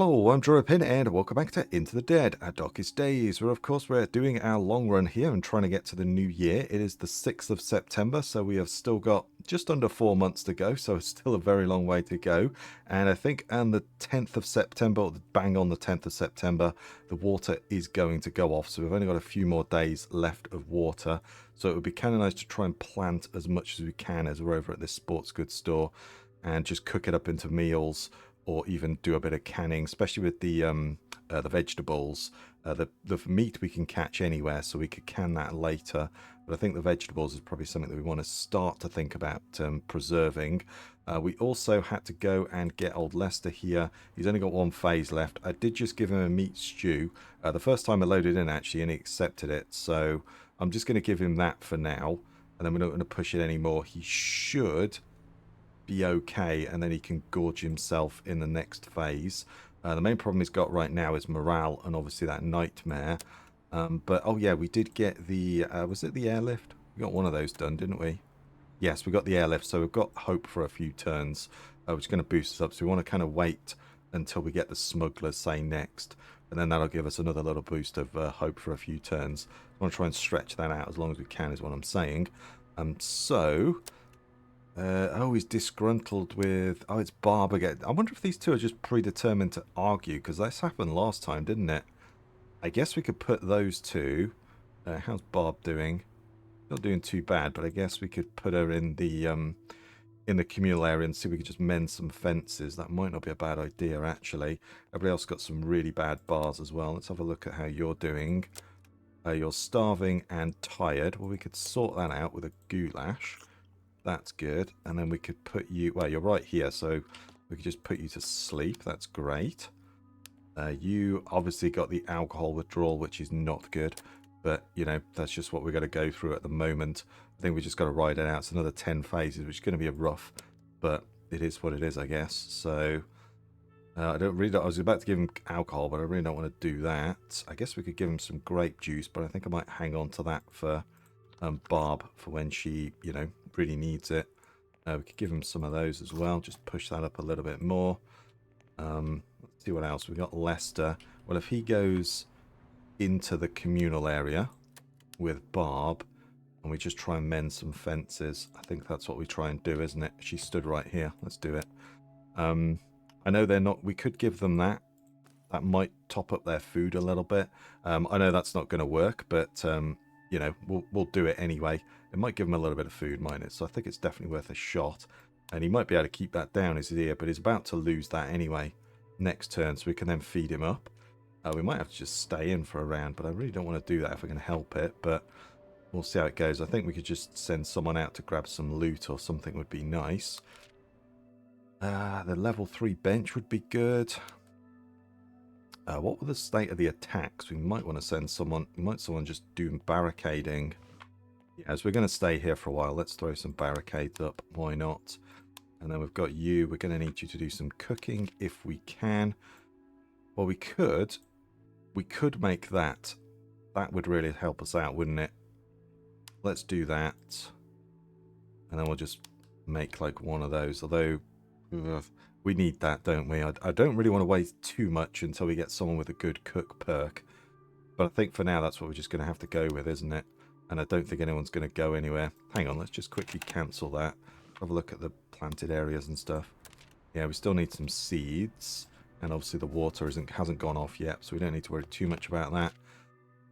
Hello, I'm Pin, and welcome back to Into the Dead, our darkest days, where of course we're doing our long run here and trying to get to the new year. It is the 6th of September, so we have still got just under 4 months to go, so it's still a very long way to go. And I think on the 10th of September, or bang on the 10th of September, the water is going to go off, so we've only got a few more days left of water. So it would be kind of nice to try and plant as much as we can as we're over at this sports goods store and just cook it up into meals, or even do a bit of canning, especially with the vegetables. The meat we can catch anywhere, so we could can that later. But I think the vegetables is probably something that we want to start to think about preserving. We also had to go and get old Lester here. He's only got one phase left. I did just give him a meat stew the first time I loaded in, actually, and he accepted it. So I'm just going to give him that for now, and then we're not going to push it anymore. He should be okay, and then he can gorge himself in the next phase. The main problem he's got right now is morale and obviously that nightmare. But oh yeah, we did get the was it the airlift? We got one of those done, didn't we? Yes, we got the airlift, so we've got hope for a few turns, which is going to boost us up. So we want to kind of wait until we get the smugglers, say, next, and then that'll give us another little boost of hope for a few turns. I want to try and stretch that out as long as we can, is what I'm saying. Oh, he's disgruntled with... Oh, it's Barb again. I wonder if these two are just predetermined to argue, because this happened last time, didn't it? I guess we could put those two... how's Barb doing? Not doing too bad, but I guess we could put her in the communal area and see if we could just mend some fences. That might not be a bad idea, actually. Everybody else got some really bad bars as well. Let's have a look at how you're doing. You're starving and tired. Well, we could sort that out with a goulash. That's good. And then we could put you... Well, you're right here, so we could just put you to sleep. That's great. You obviously got the alcohol withdrawal, which is not good. But, you know, that's just what we've got to go through at the moment. I think we just got to ride it out. It's another 10 phases, which is going to be a rough. But it is what it is, I guess. So, I was about to give him alcohol, but I really don't want to do that. I guess we could give him some grape juice, but I think I might hang on to that for Barb, for when she, you know, really needs it. We could give him some of those as well. Just push that up a little bit more. Let's see what else. We got Lester. Well, if he goes into the communal area with Barb, and we just try and mend some fences, I think that's what we try and do, isn't it? She stood right here. Let's do it. I know they're not... We could give them that. That might top up their food a little bit. I know that's not going to work, but... you know, we'll do it anyway. It might give him a little bit of food, mightn't it? So I think it's definitely worth a shot. And he might be able to keep that down his ear, but he's about to lose that anyway next turn, so we can then feed him up. We might have to just stay in for a round, but I really don't want to do that if we can help it. But we'll see how it goes. I think we could just send someone out to grab some loot or something would be nice. The level 3 bench would be good. What were the state of the attacks? We might want to send someone... someone just do barricading. Yeah, as we're going to stay here for a while, let's throw some barricades up. Why not? And then we've got you. We're going to need you to do some cooking if we can. Well, we could make that. That would really help us out, wouldn't it? Let's do that. And then we'll just make like one of those. Although... we need that, don't we? I don't really want to wait too much until we get someone with a good cook perk. But I think for now that's what we're just going to have to go with, isn't it? And I don't think anyone's going to go anywhere. Hang on, let's just quickly cancel that. Have a look at the planted areas and stuff. Yeah, we still need some seeds. And obviously the water hasn't gone off yet, so we don't need to worry too much about that.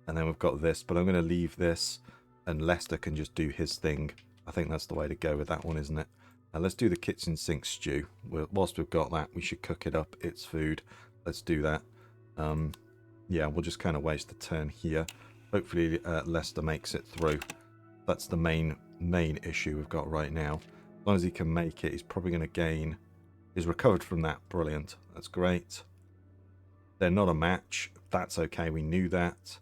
And then we've got this, but I'm going to leave this, and Lester can just do his thing. I think that's the way to go with that one, isn't it? Let's do the kitchen sink stew. Whilst we've got that, we should cook it up. It's food. Let's do that. Yeah, we'll just kind of waste the turn here. Hopefully Lester makes it through. That's the main issue we've got right now. As long as he can make it, he's probably going to gain... He's recovered from that. Brilliant. That's great. They're not a match. That's okay. We knew that.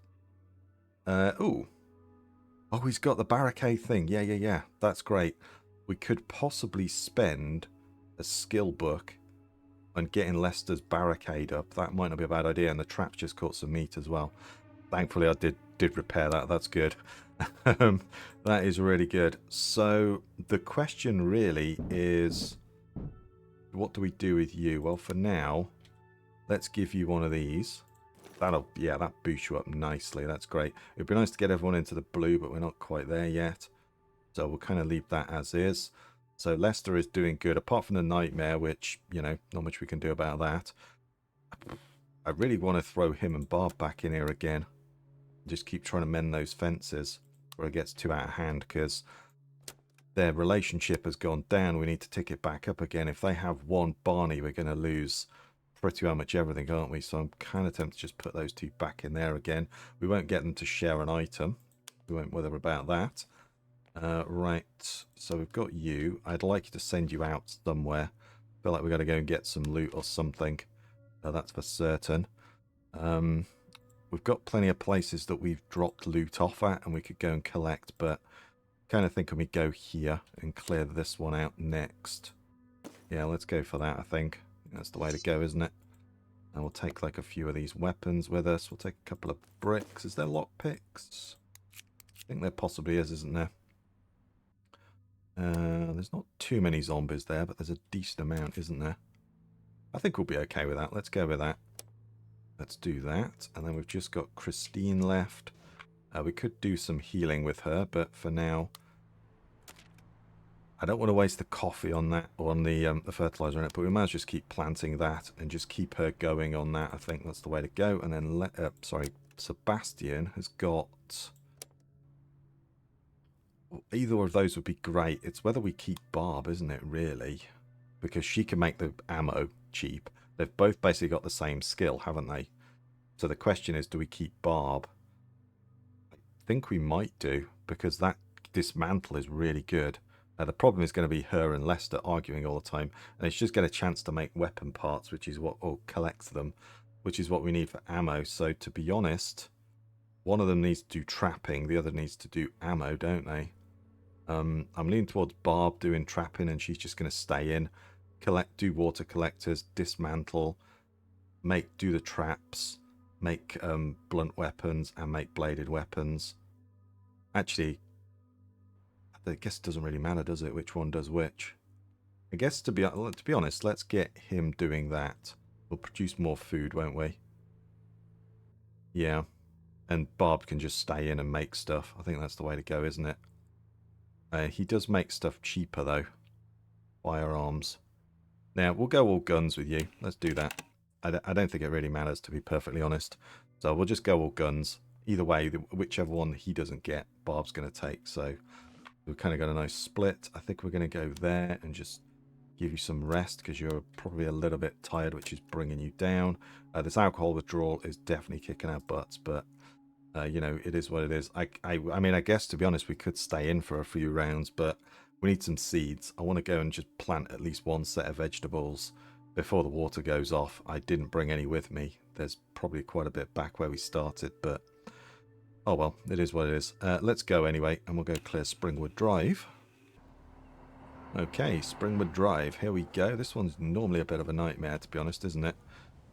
Ooh. Oh, he's got the barricade thing. Yeah. That's great. We could possibly spend a skill book on getting Lester's barricade up. That might not be a bad idea. And the trap's just caught some meat as well. Thankfully, I did repair that. That's good. That is really good. So the question really is, what do we do with you? Well, for now, Let's give you one of these. That'll, yeah, that boosts you up nicely. That's great. It'd be nice to get everyone into the blue, but we're not quite there yet. So we'll kind of leave that as is. So Leicester is doing good, apart from the nightmare, which, you know, not much we can do about that. I really want to throw him and Barb back in here again. Just keep trying to mend those fences where it gets too out of hand, because their relationship has gone down. We need to tick it back up again. If they have one Barney, we're going to lose pretty much everything, aren't we? So I'm kind of tempted to just put those two back in there again. We won't get them to share an item. We won't bother about that. Right, so we've got you. I'd like you to send you out somewhere. I feel like we've got to go and get some loot or something. That's for certain. We've got plenty of places that we've dropped loot off at and we could go and collect, but kind of thinking we go here and clear this one out next. Yeah, let's go for that, I think. That's the way to go, isn't it? And we'll take like a few of these weapons with us. We'll take a couple of bricks. Is there lockpicks? I think there possibly is, isn't there? There's not too many zombies there, but there's a decent amount, isn't there? I think we'll be okay with that. Let's go with that. Let's do that. And then we've just got Christine left. We could do some healing with her, but for now, I don't want to waste the coffee on that, or on the fertilizer in it, but we might as well just keep planting that and just keep her going on that. I think that's the way to go. And then, Sebastian has got... Either of those would be great. It's whether we keep Barb, isn't it, really? Because she can make the ammo cheap. They've both basically got the same skill, haven't they? So the question is, do we keep Barb? I think we might do, because that dismantle is really good. The problem is going to be her and Lester arguing all the time, and it's just get a chance to make weapon parts, which is what, or collect them, which is what we need for ammo. So to be honest, one of them needs to do trapping, the other needs to do ammo, don't they? I'm leaning towards Barb doing trapping, and she's just going to stay in, do water collectors, dismantle, do the traps, make blunt weapons, and make bladed weapons. Actually, I guess it doesn't really matter, does it, which one does which? I guess to be honest, let's get him doing that. We'll produce more food, won't we? Yeah. And Barb can just stay in and make stuff. I think that's the way to go, isn't it? He does make stuff cheaper, though. Firearms. Now, we'll go all guns with you. Let's do that. I don't think it really matters, to be perfectly honest. So we'll just go all guns. Either way, whichever one he doesn't get, Barb's going to take. So we've kind of got a nice split. I think we're going to go there and just give you some rest, because you're probably a little bit tired, which is bringing you down. This alcohol withdrawal is definitely kicking our butts, but... you know, it is what it is. I mean, I guess, to be honest, we could stay in for a few rounds, but we need some seeds. I want to go and just plant at least one set of vegetables before the water goes off. I didn't bring any with me. There's probably quite a bit back where we started, but oh well, it is what it is. Let's go anyway, and we'll go clear Springwood Drive. Okay, Springwood Drive, here we go. This one's normally a bit of a nightmare, to be honest, isn't it?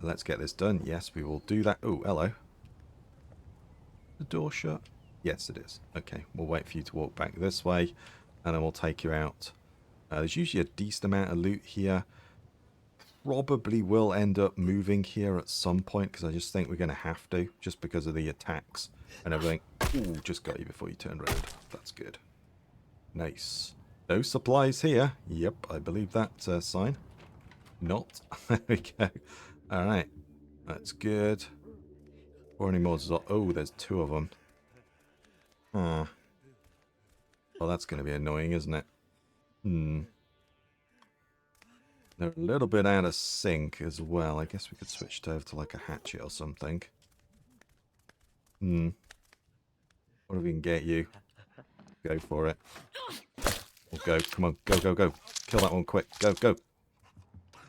Let's get this done. Yes, we will do that. Oh, hello. The door shut? Yes, it is. Okay, we'll wait for you to walk back this way, and then we'll take you out. There's usually a decent amount of loot here. Probably will end up moving here at some point, because I just think we're going to have to, just because of the attacks and everything. Ooh, just got you before you turned around. That's good. Nice. No supplies here. Yep, I believe that sign. Not. There we go. All right. That's good. Or any more? Oh, there's two of them. Well, that's going to be annoying, isn't it? They're a little bit out of sync as well. I guess we could switch it over to like a hatchet or something. What if we can get you? Go for it. We'll go. Come on. Go, go, go. Kill that one quick. Go, go.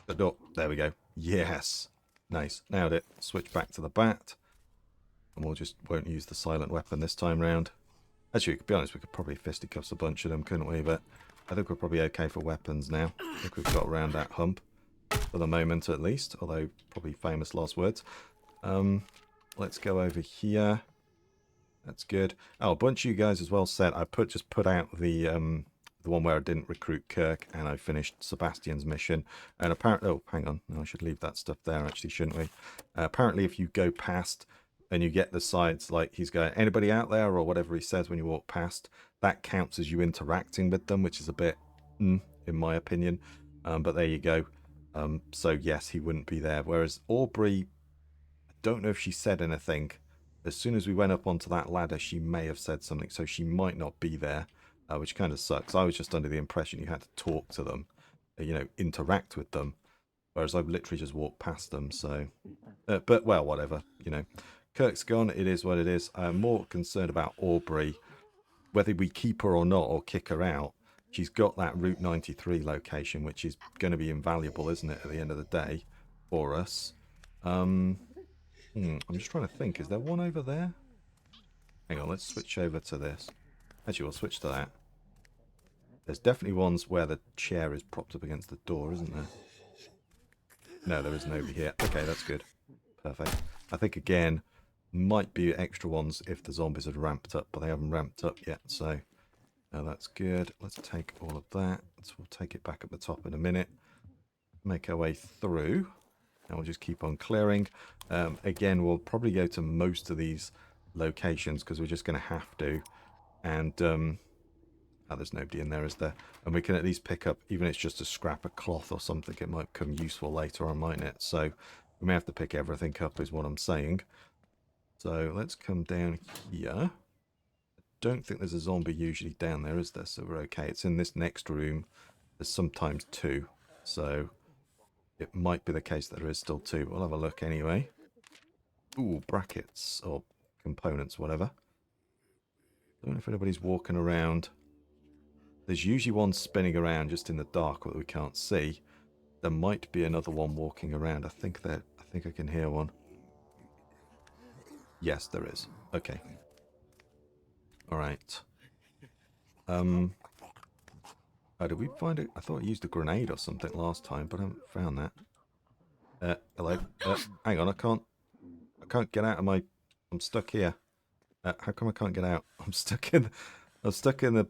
The door. There we go. Yes. Nice. Nailed it. Switch back to the bat. And we'll just won't use the silent weapon this time round. Actually, to be honest, we could probably fisticuffs a bunch of them, couldn't we? But I think we're probably okay for weapons now. I think we've got around that hump. For the moment, at least. Although, probably famous last words. Let's go over here. That's good. Oh, a bunch of you guys as well said I just put out the the one where I didn't recruit Kirk, and I finished Sebastian's mission. And apparently, oh, hang on, no, I should leave that stuff there, actually, shouldn't we? Apparently, if you go past and you get the sides, like he's going, anybody out there, or whatever he says when you walk past, that counts as you interacting with them, which is a bit, in my opinion. But there you go. So yes, he wouldn't be there. Whereas Aubrey, I don't know if she said anything. As soon as we went up onto that ladder, she may have said something, so she might not be there, which kind of sucks. I was just under the impression you had to talk to them, interact with them, whereas I've literally just walked past them. So, but well, whatever. Kirk's gone. It is what it is. I'm more concerned about Aubrey, whether we keep her or not, or kick her out. She's got that Route 93 location, which is going to be invaluable, isn't it, at the end of the day for us? I'm just trying to think. Is there one over there? Hang on, let's switch over to this. Actually, we'll switch to that. There's definitely ones where the chair is propped up against the door, isn't there? No, there isn't over here. Okay, that's good. Perfect. I think, again, might be extra ones if the zombies had ramped up, but they haven't ramped up yet, so that's good. Let's take all of that. So we'll take it back at the top in a minute. Make our way through. And we'll just keep on clearing. Again, we'll probably go to most of these locations because we're just going to have to. And there's nobody in there, is there? And we can at least pick up, even if it's just a scrap of cloth or something, it might become useful later on, mightn't it? So we may have to pick everything up, is what I'm saying. So let's come down here. Don't think there's a zombie usually down there, is there? So we're okay. It's in this next room. There's sometimes two, so it might be the case that there is still two. We'll have a look anyway. Ooh, brackets or components, whatever. Don't know if anybody's walking around. There's usually one spinning around just in the dark that we can't see. There might be another one walking around. I think I can hear one. Yes, there is. Okay. All right. Oh, did we find it? I thought I used a grenade or something last time, but I haven't found that. Hello. Hang on, I can't get out of my. I'm stuck here. How come I can't get out? I'm stuck in the.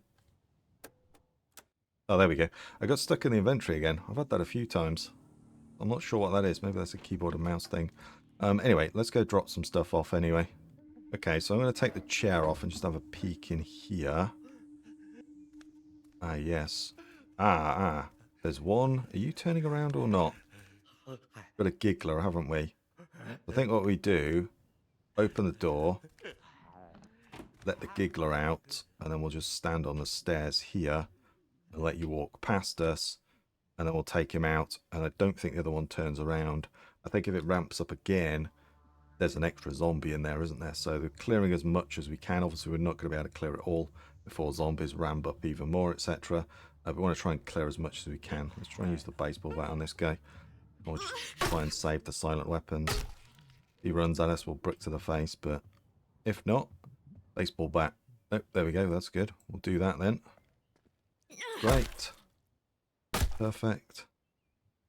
Oh, there we go. I got stuck in the inventory again. I've had that a few times. I'm not sure what that is. Maybe that's a keyboard and mouse thing. Anyway, let's go drop some stuff off anyway. Okay, so I'm going to take the chair off and just have a peek in here. Ah, yes. There's one. Are you turning around or not? Got a giggler, haven't we? I think what we do, open the door, let the giggler out, and then we'll just stand on the stairs here and let you walk past us, and then we'll take him out. And I don't think the other one turns around. I think if it ramps up again, there's an extra zombie in there, isn't there? So we're clearing as much as we can. Obviously, we're not going to be able to clear it all before zombies ramp up even more, etc. We want to try and clear as much as we can. Let's try and use the baseball bat on this guy. Or just try and save the silent weapons. If he runs at us, we'll brick to the face. But if not, baseball bat. Oh, there we go. That's good. We'll do that then. Great. Perfect.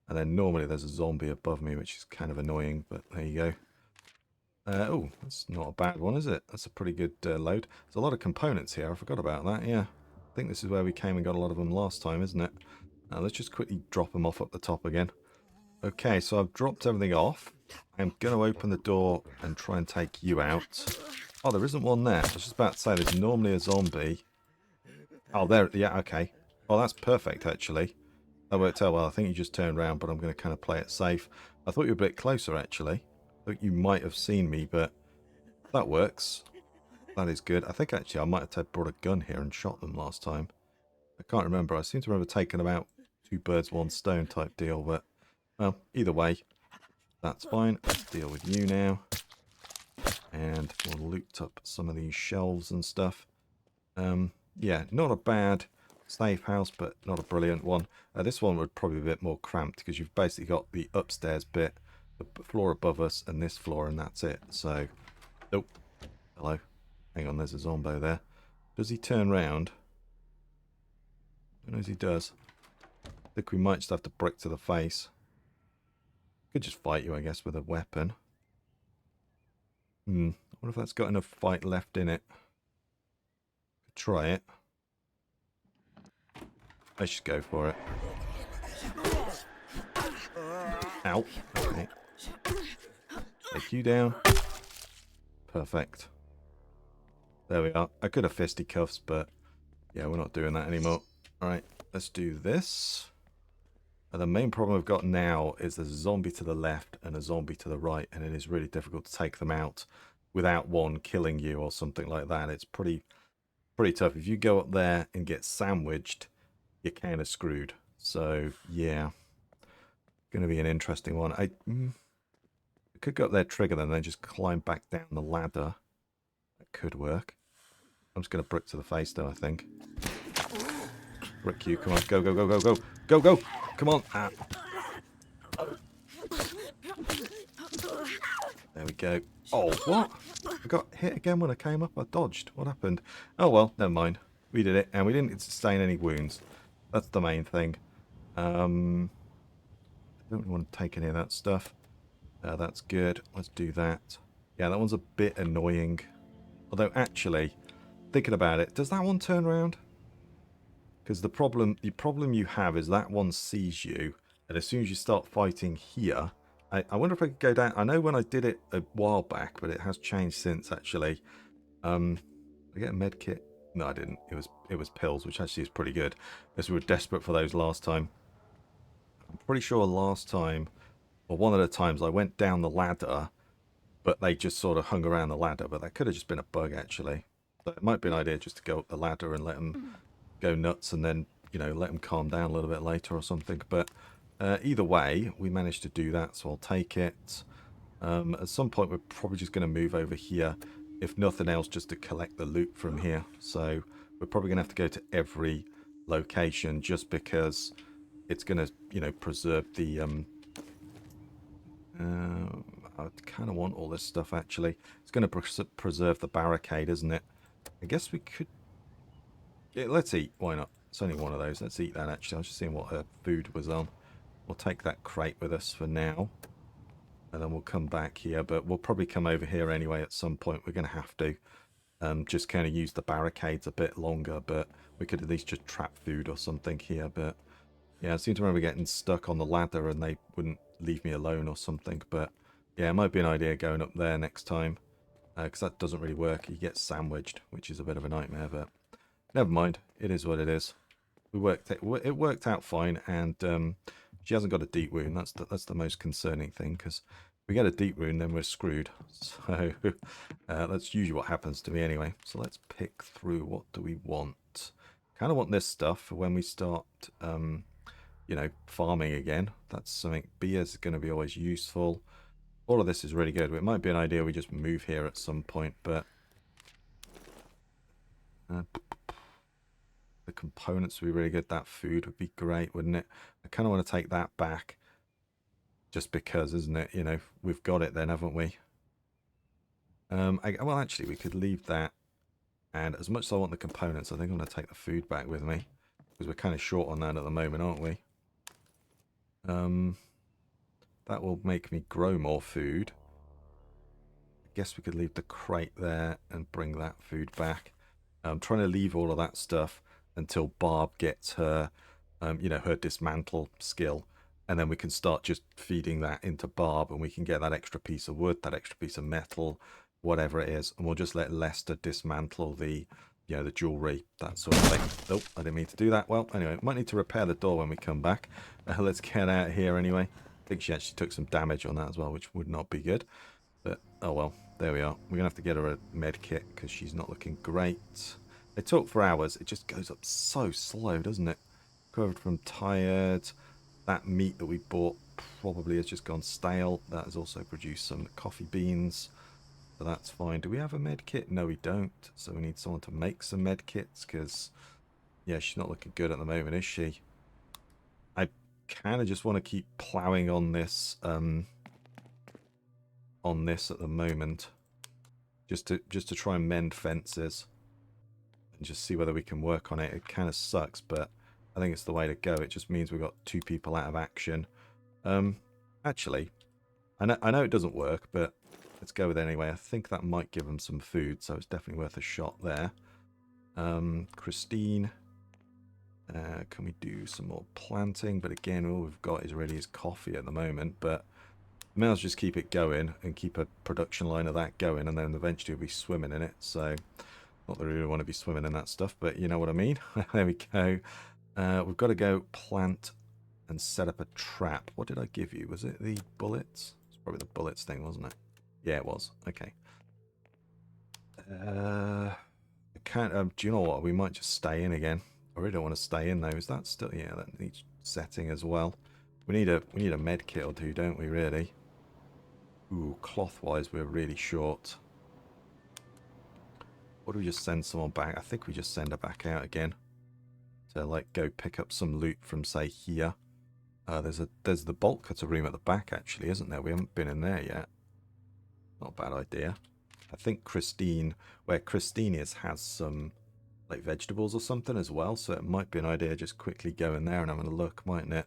And then normally there's a zombie above me, which is kind of annoying. But there you go. Oh, that's not a bad one, is it? That's a pretty good load. There's a lot of components here. I forgot about that, yeah. I think this is where we came and got a lot of them last time, isn't it? Let's just quickly drop them off up the top again. Okay, so I've dropped everything off. I'm going to open the door and try and take you out. Oh, there isn't one there. I was just about to say there's normally a zombie. Oh, there. Yeah, okay. Oh, that's perfect, actually. That worked out well. I think you just turned around, but I'm going to kind of play it safe. I thought you were a bit closer, actually. I thought you might have seen me, but that works. That is good. I think, actually, I might have brought a gun here and shot them last time. I can't remember. I seem to remember taking them out. 2 birds, 1 stone type deal, but, well, either way, that's fine. Let's deal with you now. And we'll loot up some of these shelves and stuff. Yeah, not a bad safe house, but not a brilliant one. This one would probably be a bit more cramped because you've basically got the upstairs bit, the floor above us, and this floor, and that's it. So, oh, hello. Hang on, there's a zombo there. Does he turn round? I don't know if he does. I think we might just have to brick to the face. Could just fight you, I guess, with a weapon. I wonder if that's got enough fight left in it. Could try it. Let's just go for it. Ow. Okay. Take you down. Perfect. There we are. I could have fisticuffs, but yeah, we're not doing that anymore. Alright, let's do this. And the main problem we've got now is there's a zombie to the left and a zombie to the right, and it is really difficult to take them out without one killing you or something like that. It's pretty tough. If you go up there and get sandwiched, you're kind of screwed. So, yeah. Going to be an interesting one. I could go up there, trigger them, and then just climb back down the ladder. That could work. I'm just going to brick to the face, though, I think. Brick you. Come on. Go, go, go, go, go. Go, go. Come on. Ah. There we go. Oh, what? I got hit again when I came up. I dodged. What happened? Oh, well, never mind. We did it, and we didn't sustain any wounds. That's the main thing. I don't really want to take any of that stuff. That's good. Let's do that. Yeah, that one's a bit annoying. Although, actually, thinking about it, does that one turn around? Because the problem you have is that one sees you, and as soon as you start fighting here, I wonder if I could go down. I know when I did it a while back, but it has changed since, actually. I get a med kit. No, I didn't. It was pills, which actually is pretty good, as we were desperate for those last time. I'm pretty sure last time, or one of the times, I went down the ladder, but they just sort of hung around the ladder. But that could have just been a bug, actually. So it might be an idea just to go up the ladder and let them go nuts, and then, you know, let them calm down a little bit later or something. But either way, we managed to do that, so I'll take it. At some point, we're probably just going to move over here, if nothing else, just to collect the loot from here. So we're probably going to have to go to every location, just because it's going to, you know, preserve the... I kind of want all this stuff, actually. It's going to preserve the barricade, isn't it? I guess we could... Yeah, let's eat. Why not? It's only one of those. Let's eat that, actually. I was just seeing what her food was on. We'll take that crate with us for now. And then we'll come back here. But we'll probably come over here anyway at some point. We're going to have to. Just kind of use the barricades a bit longer. But we could at least just trap food or something here. But yeah, I seem to remember getting stuck on the ladder and they wouldn't leave me alone or something. But yeah, it might be an idea going up there next time. Because that doesn't really work. You get sandwiched, which is a bit of a nightmare. But never mind. It is what it is. It worked out fine, and she hasn't got a deep wound. That's the most concerning thing, because if we get a deep wound, then we're screwed. So that's usually what happens to me anyway. So let's pick through. What do we want? Kind of want this stuff for when we start, you know, farming again. That's something. Beer is going to be always useful. All of this is really good. It might be an idea we just move here at some point, but the components would be really good. That food would be great, wouldn't it? I kind of want to take that back, just because, isn't it? You know, we've got it then, haven't we? Well, actually, we could leave that. And as much as I want the components, I think I'm going to take the food back with me, because we're kind of short on that at the moment, aren't we? That will make me grow more food. I guess we could leave the crate there and bring that food back. I'm trying to leave all of that stuff until Barb gets her, you know, her dismantle skill. And then we can start just feeding that into Barb, and we can get that extra piece of wood, that extra piece of metal, whatever it is. And we'll just let Lester dismantle the, you know, the jewelry, that sort of thing. Oh, I didn't mean to do that. Well, anyway, might need to repair the door when we come back. Let's get out of here anyway. I think she actually took some damage on that as well, which would not be good. But, oh well, there we are. We're going to have to get her a med kit, because she's not looking great. They talk for hours. It just goes up so slow, doesn't it? Recovered from tired. That meat that we bought probably has just gone stale. That has also produced some coffee beans. So that's fine. Do we have a med kit? No, we don't. So we need someone to make some med kits, because, yeah, she's not looking good at the moment, is she? I kind of just want to keep plowing on this at the moment, just to try and mend fences and just see whether we can work on it. It kind of sucks, but I think it's the way to go. It just means we've got 2 people out of action. Actually, I know it doesn't work, but let's go with it anyway. I think that might give them some food, so it's definitely worth a shot there. Christine, Can we do some more planting? But again, all we've got is really his coffee at the moment. But may as well just keep it going and keep a production line of that going, and then eventually we'll be swimming in it. So, not that we really want to be swimming in that stuff, but you know what I mean. There we go. We've got to go plant and set up a trap. What did I give you? Was it the bullets? It's probably the bullets thing, wasn't it? Yeah, it was. Okay. I can't. Do you know what? We might just stay in again. I really don't want to stay in though. Is that still? Yeah, that needs setting as well. We need a med kit or two, don't we? Really. Ooh, cloth-wise, we're really short. Or do we just send someone back? I think we just send her back out again to like go pick up some loot from say here. There's the bolt cutter room at the back actually, isn't there? We haven't been in there yet. Not a bad idea. I think where Christine is, has some like vegetables or something as well, so it might be an idea just quickly go in there and having a look, mightn't it?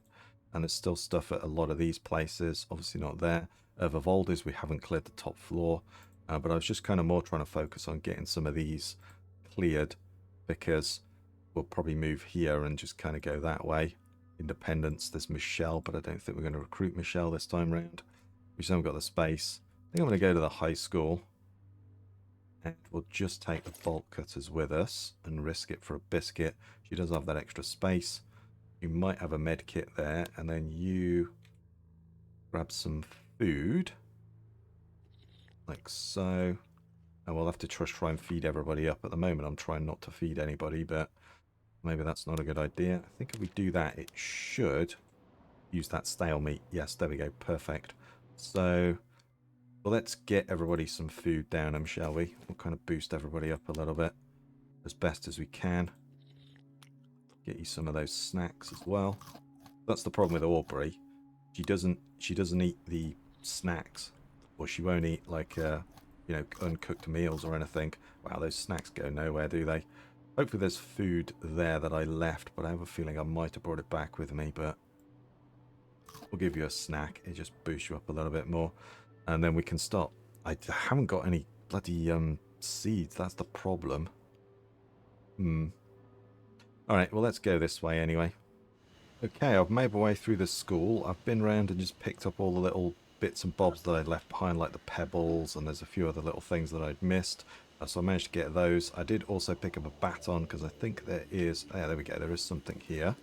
And there's still stuff at a lot of these places, obviously not there. Vivaldi's, we haven't cleared the top floor, but I was just kind of more trying to focus on getting some of these cleared, because we'll probably move here and just kind of go that way. Independence, there's Michelle, but I don't think we're going to recruit Michelle this time round. We just haven't got the space. I think I'm going to go to the high school. And we'll just take the bolt cutters with us and risk it for a biscuit. She does have that extra space. You might have a med kit there, and then you grab some food. Like so. And we'll have to try and feed everybody up. At the moment, I'm trying not to feed anybody, but maybe that's not a good idea. I think if we do that, it should use that stale meat. Yes, there we go. Perfect. So, well, let's get everybody some food down them, shall we? We'll kind of boost everybody up a little bit as best as we can. Get you some of those snacks as well. That's the problem with Aubrey. She doesn't eat the snacks, or she won't eat like you know, uncooked meals or anything. Wow, those snacks go nowhere, do they? Hopefully there's food there that I left, but I have a feeling I might have brought it back with me, but we'll give you a snack. It just boosts you up a little bit more. And then we can start. I haven't got any bloody seeds. That's the problem. Alright, well, let's go this way anyway. Okay, I've made my way through the school. I've been around and just picked up all the little bits and bobs that I'd left behind, like the pebbles, and there's a few other little things that I'd missed. So I managed to get those. I did also pick up a baton, because I think there is... Yeah, there we go. There is something here.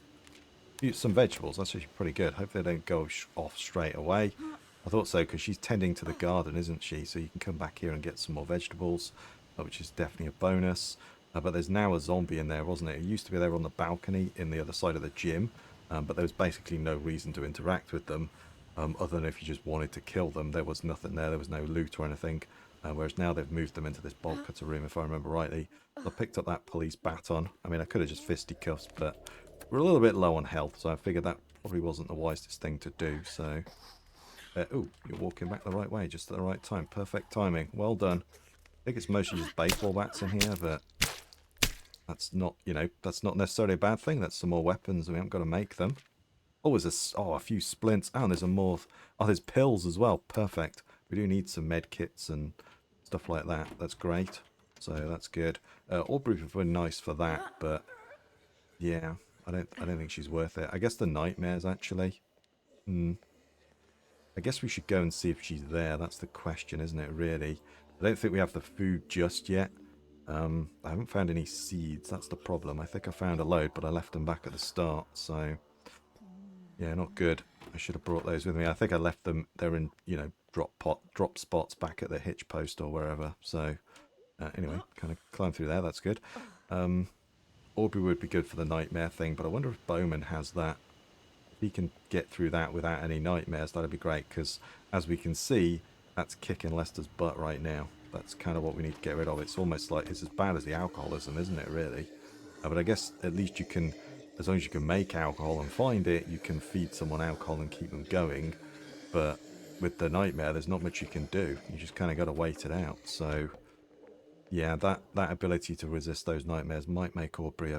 Some vegetables. That's actually pretty good. Hopefully they don't go off straight away. I thought so, because she's tending to the garden, isn't she? So you can come back here and get some more vegetables, which is definitely a bonus. But there's now a zombie in there, wasn't it? It used to be there on the balcony in the other side of the gym, but there was basically no reason to interact with them, other than if you just wanted to kill them. There was nothing there. There was no loot or anything. Whereas now they've moved them into this bolt cutter room, if I remember rightly. So I picked up that police baton. I mean, I could have just fisticuffs, but we're a little bit low on health, so I figured that probably wasn't the wisest thing to do. So, oh, you're walking back the right way, just at the right time. Perfect timing. Well done. I think it's mostly just baseball bats in here, but that's not, you know, that's not necessarily a bad thing. That's some more weapons. We haven't got to make them. Oh, there's a few splints. Oh, and there's a more. Oh, there's pills as well. Perfect. We do need some med kits and stuff like that. That's great. So that's good. Aubrey would have been nice for that, but yeah, I don't think she's worth it. I guess the nightmares actually. I guess we should go and see if she's there. That's the question, isn't it? Really. I don't think we have the food just yet. I haven't found any seeds. That's the problem. I think I found a load, but I left them back at the start. So yeah, not good. I should have brought those with me. I think I left them. They're in, you know, drop spots back at the hitch post or wherever. So anyway, kind of climb through there. That's good. Aubrey would be good for the nightmare thing, but I wonder if Bowman has that. If he can get through that without any nightmares, that'd be great, because as we can see, that's kicking Lester's butt right now. That's kind of what we need to get rid of. It's almost like it's as bad as the alcoholism, isn't it, really? But I guess at least you can, as long as you can make alcohol and find it, you can feed someone alcohol and keep them going. But with the nightmare, there's not much you can do. You just kind of got to wait it out. So yeah, that ability to resist those nightmares might make Aubrey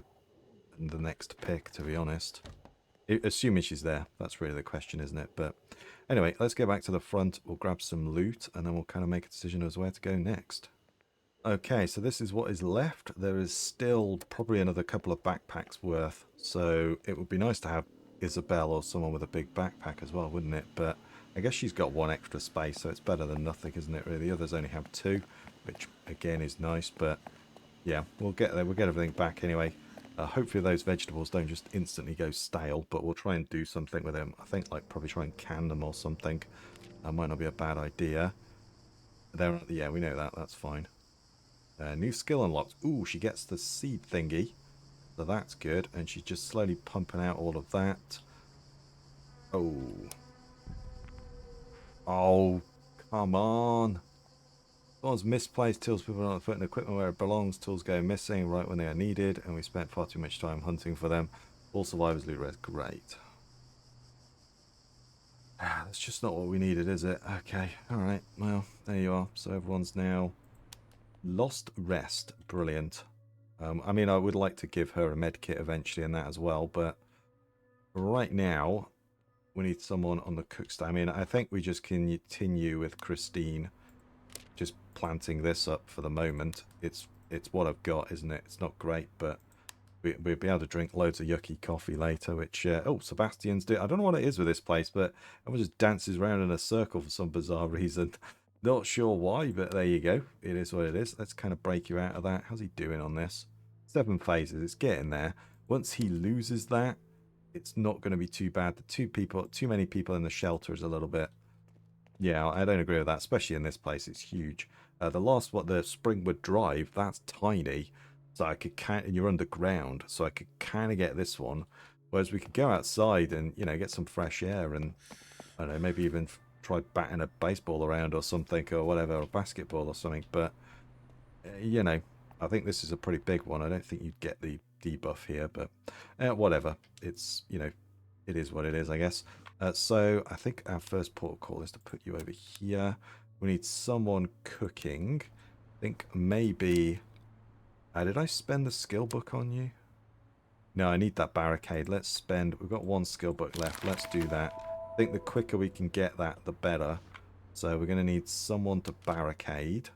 the next pick, to be honest. Assuming she's there. That's really the question, isn't it? But anyway, let's go back to the front. We'll grab some loot, and then we'll kind of make a decision as where to go next. Okay, so this is what is left. There is still probably another couple of backpacks worth. So it would be nice to have Isabel or someone with a big backpack as well, wouldn't it? But I guess she's got one extra space, so it's better than nothing, isn't it, really? The others only have two, which again is nice. But yeah, we'll get there. We'll get everything back anyway. Hopefully those vegetables don't just instantly go stale, but we'll try and do something with them. I think like probably try and can them or something. That might not be a bad idea. Yeah, we know that. That's fine. New skill unlocked. Ooh, she gets the seed thingy. So that's good. And she's just slowly pumping out all of that. Oh. Oh, come on. Someone's misplaced tools. People are not putting equipment where it belongs. Tools go missing right when they are needed. And we spent far too much time hunting for them. All survivors lose rest. Great. That's just not what we needed, is it? Okay. Alright. Well, there you are. So everyone's now lost rest. Brilliant. I mean, I would like to give her a med kit eventually and that as well, but right now we need someone on the cook stand. I mean, I think we just continue with Christine just planting this up for the moment. It's what I've got, isn't it? It's not great, but we'll be able to drink loads of yucky coffee later, which, oh, Sebastian's doing. I don't know what it is with this place, but everyone just dances around in a circle for some bizarre reason. Not sure why, but there you go. It is what it is. Let's kind of break you out of that. How's he doing on this? 7 phases. It's getting there. Once he loses that, it's not going to be too bad. Too many people in the shelter is a little bit. Yeah, I don't agree with that, especially in this place. It's huge. The Springwood Drive, that's tiny. So I could and you're underground, so I could kind of get this one. Whereas we could go outside and, you know, get some fresh air and, I don't know, maybe even try batting a baseball around or something or whatever, or basketball or something. But, you know, I think this is a pretty big one. I don't think you'd get the debuff here, but whatever. It's, you know, it is what it is, I guess. So I think our first port of call is to put you over here. We need someone cooking. I think maybe... did I spend the skill book on you? No, I need that barricade. Let's spend... We've got one skill book left. Let's do that. I think the quicker we can get that, the better. So we're going to need someone to barricade.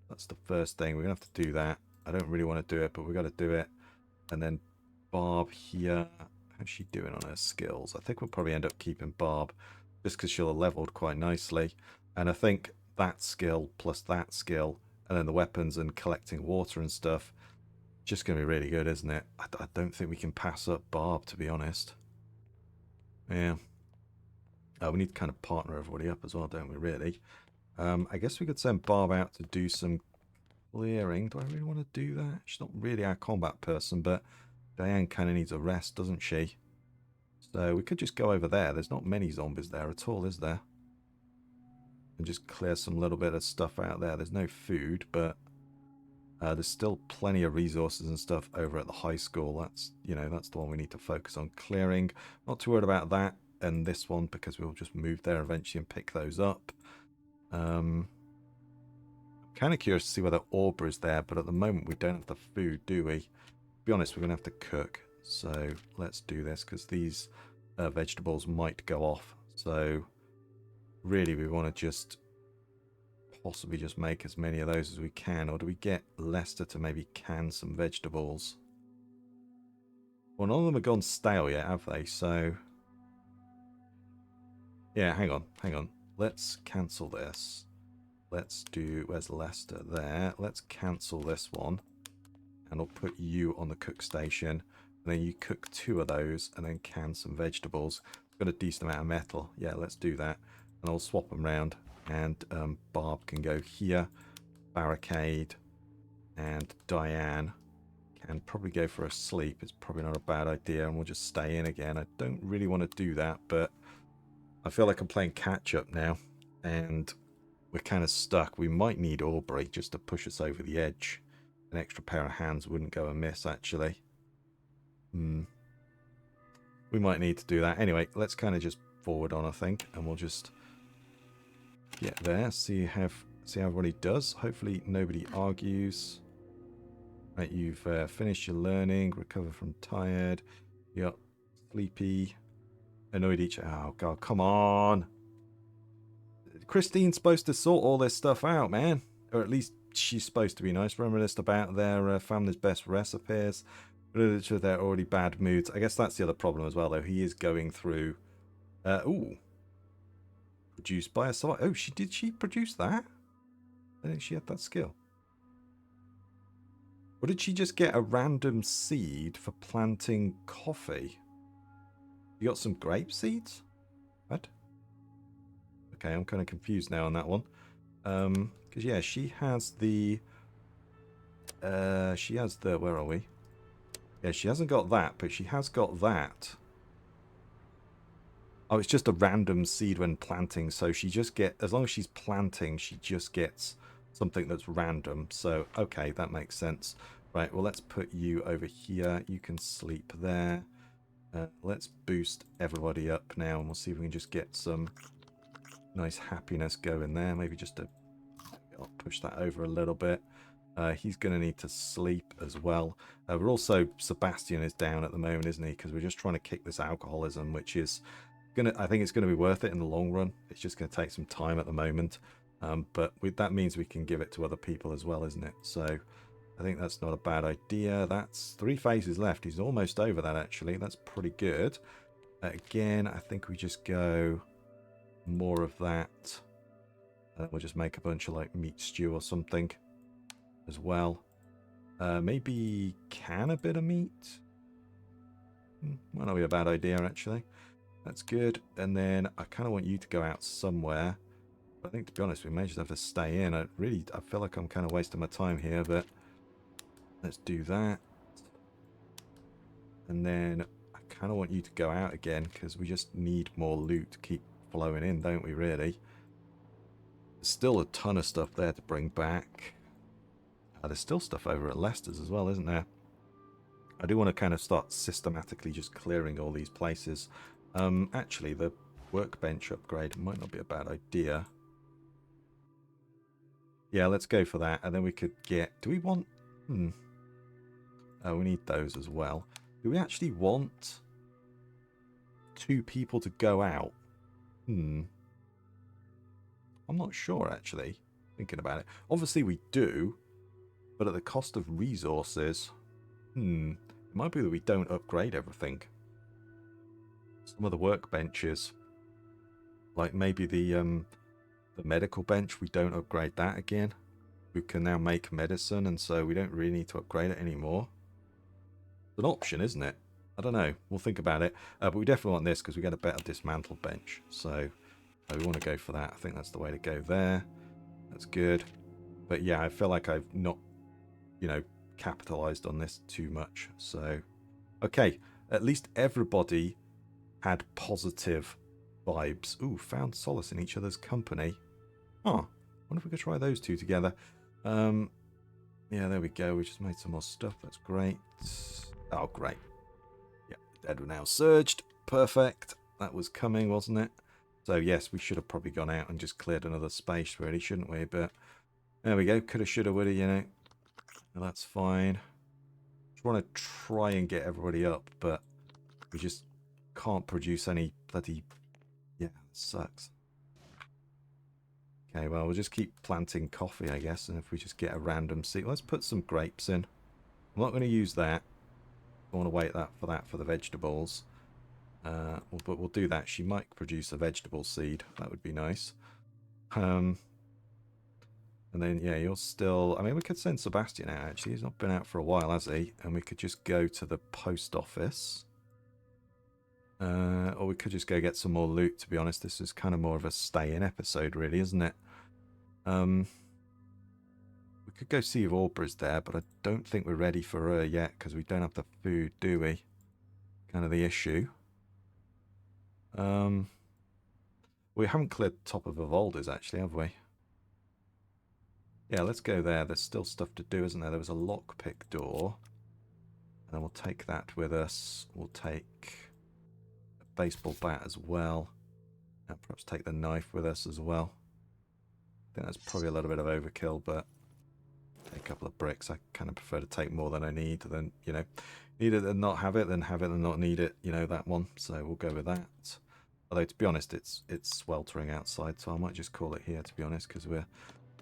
That's the first thing. We're going to have to do that. I don't really want to do it, but we've got to do it. And then Barb here. How's she doing on her skills? I think we'll probably end up keeping Barb just because she'll have leveled quite nicely. And I think that skill plus that skill and then the weapons and collecting water and stuff, just going to be really good, isn't it? I don't think we can pass up Barb, to be honest. Yeah. We need to kind of partner everybody up as well, don't we, really? I guess we could send Barb out to do some clearing. Do I really want to do that? She's not really our combat person, but Diane kind of needs a rest, doesn't she? So we could just go over there. There's not many zombies there at all, is there? And just clear some little bit of stuff out there. There's no food, but there's still plenty of resources and stuff over at the high school. That's, you know, that's the one we need to focus on clearing. Not too worried about that and this one because we'll just move there eventually and pick those up. I'm kind of curious to see whether Aubrey is there, but at the moment we don't have the food, do we? To be honest, we're going to have to cook. So let's do this because these vegetables might go off. So really we want to just possibly just make as many of those as we can. Or do we get Lester to maybe can some vegetables? Well, none of them have gone stale yet, have they? So yeah, hang on. Let's cancel this. Let's do, where's Lester? There. Let's cancel this one. And I'll put you on the cook station. And then you cook 2 of those and then can some vegetables. Got a decent amount of metal. Yeah, let's do that. And I'll swap them around. And Barb can go here. Barricade. And Diane can probably go for a sleep. It's probably not a bad idea. And we'll just stay in again. I don't really want to do that, but I feel like I'm playing catch up now. And we're kind of stuck. We might need Aubrey just to push us over the edge. An extra pair of hands wouldn't go amiss, actually. We might need to do that. Anyway, let's kind of just forward on, I think. And we'll just get there. See how everybody does. Hopefully nobody argues. Right, you've finished your learning. Recover from tired. You're sleepy. Annoyed each... Oh, God, come on. Christine's supposed to sort all this stuff out, man. Or at least she's supposed to be nice. Reminisced about their family's best recipes. Literature, they're already bad moods. I guess that's the other problem as well, though. He is going through... ooh. Produced by a site. Oh, did she produce that? I think she had that skill. Or did she just get a random seed for planting coffee? You got some grape seeds? What? Okay, I'm kind of confused now on that one. Because, yeah, she has the... Where are we? Yeah, she hasn't got that, but she has got that. Oh, it's just a random seed when planting, so she just as long as she's planting, she just gets something that's random. So, okay, that makes sense. Right, well, let's put you over here. You can sleep there. Let's boost everybody up now, and we'll see if we can just get some nice happiness going there. Maybe just I'll push that over a little bit. He's going to need to sleep as well. We're also, Sebastian is down at the moment, isn't he? Because we're just trying to kick this alcoholism, which is... I think it's going to be worth it in the long run. It's just going to take some time at the moment. But that means we can give it to other people as well, isn't it? So I think that's not a bad idea. That's 3 phases left. He's almost over that, actually. That's pretty good. Again, I think we just go more of that. We'll just make a bunch of like meat stew or something as well. Maybe can a bit of meat? Might not be a bad idea, actually. That's good. And then I kind of want you to go out somewhere. But I think, to be honest, we may just have to stay in. I feel like I'm kind of wasting my time here, but let's do that. And then I kind of want you to go out again because we just need more loot to keep flowing in, don't we, really? There's still a ton of stuff there to bring back. There's still stuff over at Leicester's as well, isn't there? I do want to kind of start systematically just clearing all these places. Actually, the workbench upgrade might not be a bad idea. Yeah, let's go for that. And then we could get... Do we want... Oh, we need those as well. Do we actually want 2 people to go out? I'm not sure, actually. Thinking about it. Obviously, we do. But at the cost of resources... It might be that we don't upgrade everything. Some of the workbenches, like maybe the medical bench, we don't upgrade that again. We can now make medicine, and so we don't really need to upgrade it anymore. It's an option, isn't it? I don't know. We'll think about it. But we definitely want this because we get a better dismantled bench. So we want to go for that. I think that's the way to go there. That's good. But yeah, I feel like I've not, capitalized on this too much. So, okay. At least everybody had positive vibes. Ooh, found solace in each other's company. Oh, wonder if we could try those 2 together. Yeah, there we go. We just made some more stuff. That's great. Oh, great. Yeah, the dead were now surged. Perfect. That was coming, wasn't it? So, yes, we should have probably gone out and just cleared another space, really, shouldn't we? But there we go. Coulda, shoulda, woulda, Well, that's fine. Just want to try and get everybody up, but we just can't produce any bloody... Yeah, it sucks. Okay, well, we'll just keep planting coffee, I guess, and if we just get a random seed... Let's put some grapes in. I'm not going to use that. I want to wait for that for the vegetables. But we'll do that. She might produce a vegetable seed. That would be nice. And then, yeah, you're still... I mean, we could send Sebastian out, actually. He's not been out for a while, has he? And we could just go to the post office. Or we could just go get some more loot, to be honest. This is kind of more of a stay-in episode, really, isn't it? We could go see if Aubrey's there, but I don't think we're ready for her yet, because we don't have the food, do we? Kind of the issue. We haven't cleared the top of Evolder's, actually, have we? Yeah, let's go there. There's still stuff to do, isn't there? There was a lockpick door. And then we'll take that with us. We'll take a baseball bat as well. And perhaps take the knife with us as well. I think that's probably a little bit of overkill, but take a couple of bricks. I kind of prefer to take more than I need than, need it and not have it, then have it and not need it, that one. So we'll go with that. Although, to be honest, it's sweltering outside, so I might just call it here, to be honest, because we're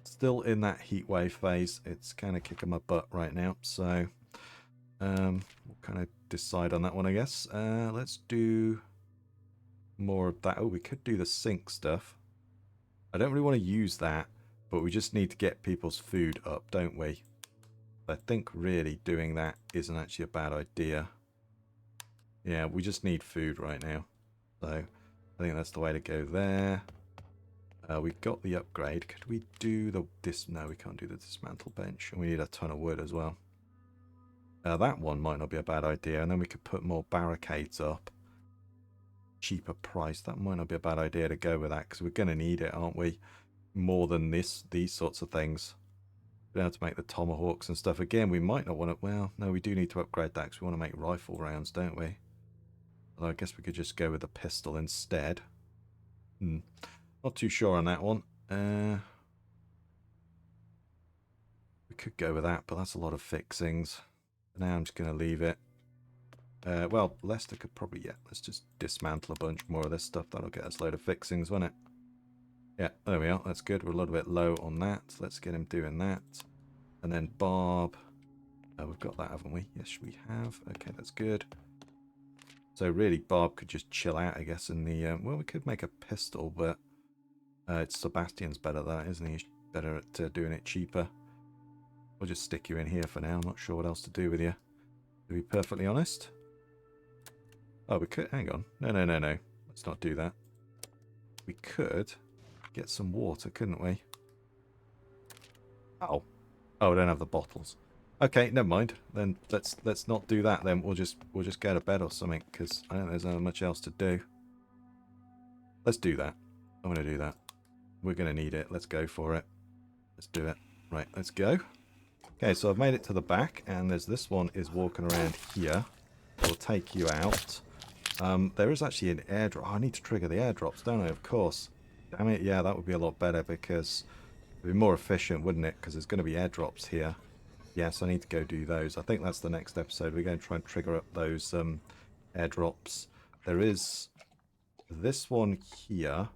Still in that heat wave phase. It's kind of kicking my butt right now. So we'll kind of decide on that one, I guess. Let's do more of that. Oh, we could do the sink stuff. I don't really want to use that, but we just need to get people's food up, don't we? I think really doing that isn't actually a bad idea. Yeah, we just need food right now. So I think that's the way to go there. We got the upgrade. Could we do the no, we can't do the dismantle bench. And we need a ton of wood as well. That one might not be a bad idea. And then we could put more barricades up. Cheaper price. That might not be a bad idea to go with that, because we're going to need it, aren't we? More than these sorts of things. We don't have to make the tomahawks and stuff. Again, we might not want to... Well, no, we do need to upgrade that because we want to make rifle rounds, don't we? Well, I guess we could just go with the pistol instead. Not too sure on that one. We could go with that, but that's a lot of fixings. Now I'm just going to leave it. Well, Lester could probably... Yeah, let's just dismantle a bunch more of this stuff. That'll get us a load of fixings, won't it? Yeah, there we are. That's good. We're a little bit low on that. Let's get him doing that. And then Barb. We've got that, haven't we? Yes, we have. Okay, that's good. So really, Barb could just chill out, I guess, in the... well, we could make a pistol, but it's Sebastian's better at that, isn't he? He's better at doing it cheaper. We'll just stick you in here for now. I'm not sure what else to do with you, to be perfectly honest. Oh, we could... Hang on. No. Let's not do that. We could get some water, couldn't we? Oh, we don't have the bottles. Okay, never mind. Then let's not do that. Then we'll just go to bed or something, because I don't think there's not much else to do. Let's do that. I'm going to do that. We're going to need it. Let's go for it. Let's do it. Right, let's go. Okay, so I've made it to the back, and there's this one is walking around here. We'll take you out. There is actually an airdrop. Oh, I need to trigger the airdrops, don't I? Of course. Damn it, yeah, that would be a lot better, because it would be more efficient, wouldn't it? Because there's going to be airdrops here. Yes, I need to go do those. I think that's the next episode. We're going to try and trigger up those airdrops. There is this one here.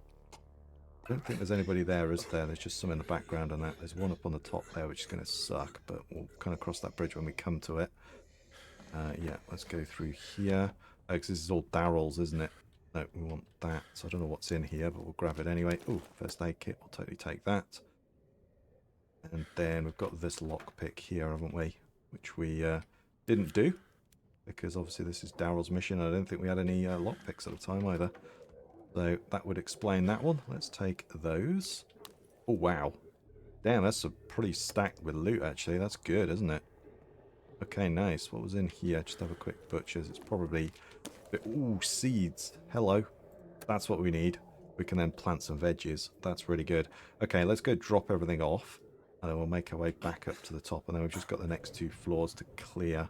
I don't think there's anybody there, is there? There's just some in the background on that. There's one up on the top there, which is going to suck, but we'll kind of cross that bridge when we come to it. Yeah, let's go through here. Oh, because this is all Darrell's, isn't it? No, we want that. So I don't know what's in here, but we'll grab it anyway. Oh, first aid kit. We'll totally take that. And then we've got this lockpick here, haven't we? Which we didn't do, because obviously this is Darrell's mission. I don't think we had any lockpicks at the time either. So that would explain that one. Let's take those. Oh, wow. Damn, that's a pretty stacked with loot, actually. That's good, isn't it? Okay, nice. What was in here? Just have a quick butcher's. It's probably... Ooh, seeds. Hello. That's what we need. We can then plant some veggies. That's really good. Okay, let's go drop everything off. And then we'll make our way back up to the top. And then we've just got the next 2 floors to clear.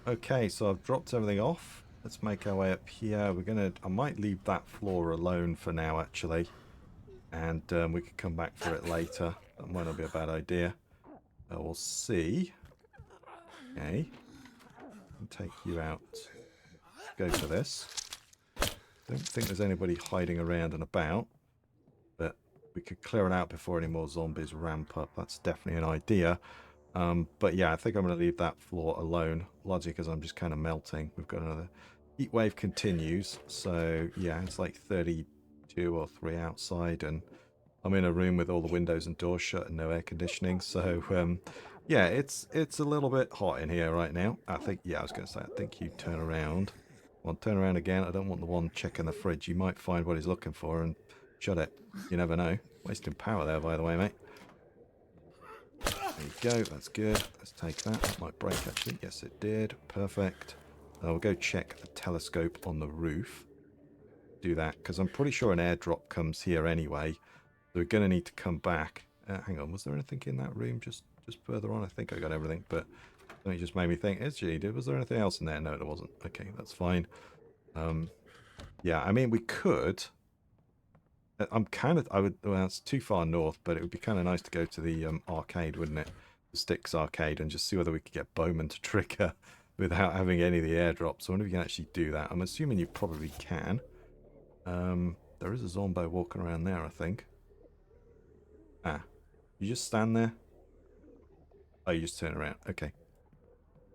Okay, so I've dropped everything off. Let's make our way up here. We're going to... I might leave that floor alone for now, actually. And we could come back for it later. That might not be a bad idea. We'll see. Okay. I'll take you out. Go for this. Don't think there's anybody hiding around and about. But we could clear it out before any more zombies ramp up. That's definitely an idea. But yeah, I think I'm going to leave that floor alone. Largely because I'm just kind of melting. We've got another... Heat wave continues. So yeah, it's like 32 or 3 outside. And I'm in a room with all the windows and doors shut and no air conditioning. So yeah, it's a little bit hot in here right now. I think, yeah, I was going to say, I think you turn around. Well, turn around again. I don't want the one checking the fridge. You might find what he's looking for and shut it. You never know. Wasting power there, by the way, mate. There you go. That's good. Let's take that. That might break, actually. Yes, it did. Perfect. We'll go check the telescope on the roof. Do that, because I'm pretty sure an airdrop comes here anyway. So we're going to need to come back. Hang on. Was there anything in that room just further on? I think I got everything, but... Something just made me think, was there anything else in there? No, there wasn't. Okay, that's fine. Yeah, I mean, we could... well, it's too far north, but it would be kind of nice to go to the arcade, wouldn't it? The Styx arcade, and just see whether we could get Bowman to trigger without having any of the airdrops. I wonder if you can actually do that. I'm assuming you probably can. There is a Zombo walking around there, I think. Ah, You just stand there? Oh, you just turn around. Okay.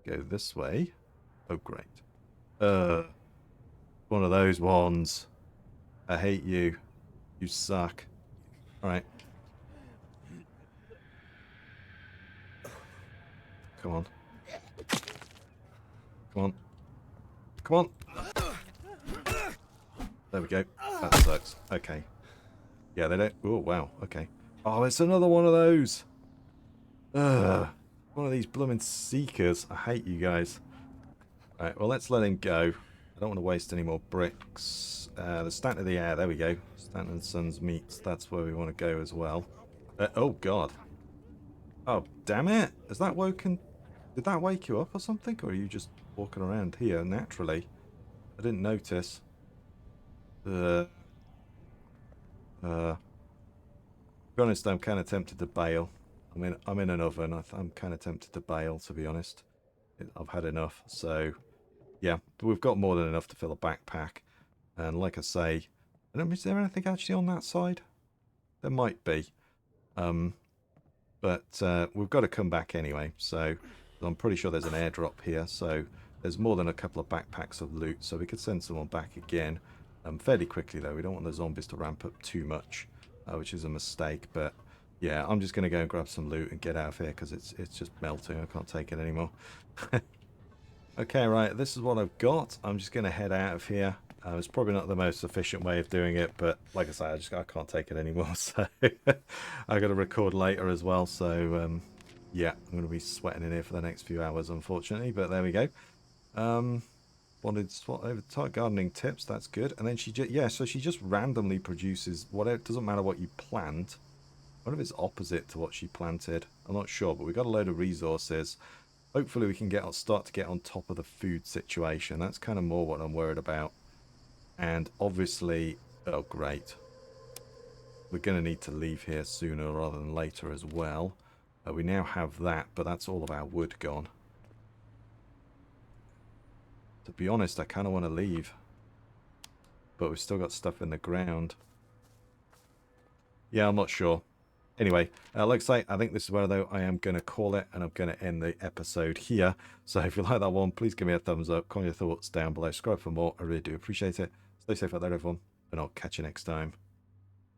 Go this way. Oh, great. One of those ones. I hate you. You suck. Alright. Come on. Come on. Come on. There we go. That sucks. Okay. Yeah, they don't... Oh, wow. Okay. Oh, it's another one of those. Ugh. One of these blooming seekers. I hate you guys. Right, well, let's let him go. I don't want to waste any more bricks. The Stanton of the Air. There we go. Stanton and Sons meets. That's where we want to go as well. Oh, God. Oh, damn it. Has that woken... Did that wake you up or something? Or are you just walking around here naturally? I didn't notice. To be honest, I'm kind of tempted to bail. I'm in an oven. I'm kind of tempted to bail, to be honest. I've had enough. So, yeah, we've got more than enough to fill a backpack. And like I say, is there anything actually on that side? There might be. But we've got to come back anyway. So I'm pretty sure there's an airdrop here. So there's more than a couple of backpacks of loot. So we could send someone back again. Fairly quickly, though. We don't want the zombies to ramp up too much, which is a mistake. But yeah, I'm just going to go and grab some loot and get out of here because it's just melting. I can't take it anymore. Okay, right. This is what I've got. I'm just going to head out of here. It's probably not the most efficient way of doing it, but like I say, I can't take it anymore. So I got to record later as well. So yeah, I'm going to be sweating in here for the next few hours, unfortunately. But there we go. Wanted spot over top gardening tips. That's good. And then she just so she just randomly produces whatever. It doesn't matter what you plant. What if it's opposite to what she planted? I'm not sure, but we got a load of resources. Hopefully we can start to get on top of the food situation. That's kind of more what I'm worried about. And obviously, oh great, we're going to need to leave here sooner rather than later as well. We now have that, but that's all of our wood gone. To be honest, I kind of want to leave. But we've still got stuff in the ground. Yeah, I'm not sure. Anyway, like I say, I think this is where though I am going to call it, and I'm going to end the episode here. So if you like that one, please give me a thumbs up, comment your thoughts down below, subscribe for more. I really do appreciate it. Stay safe out there, everyone, and I'll catch you next time.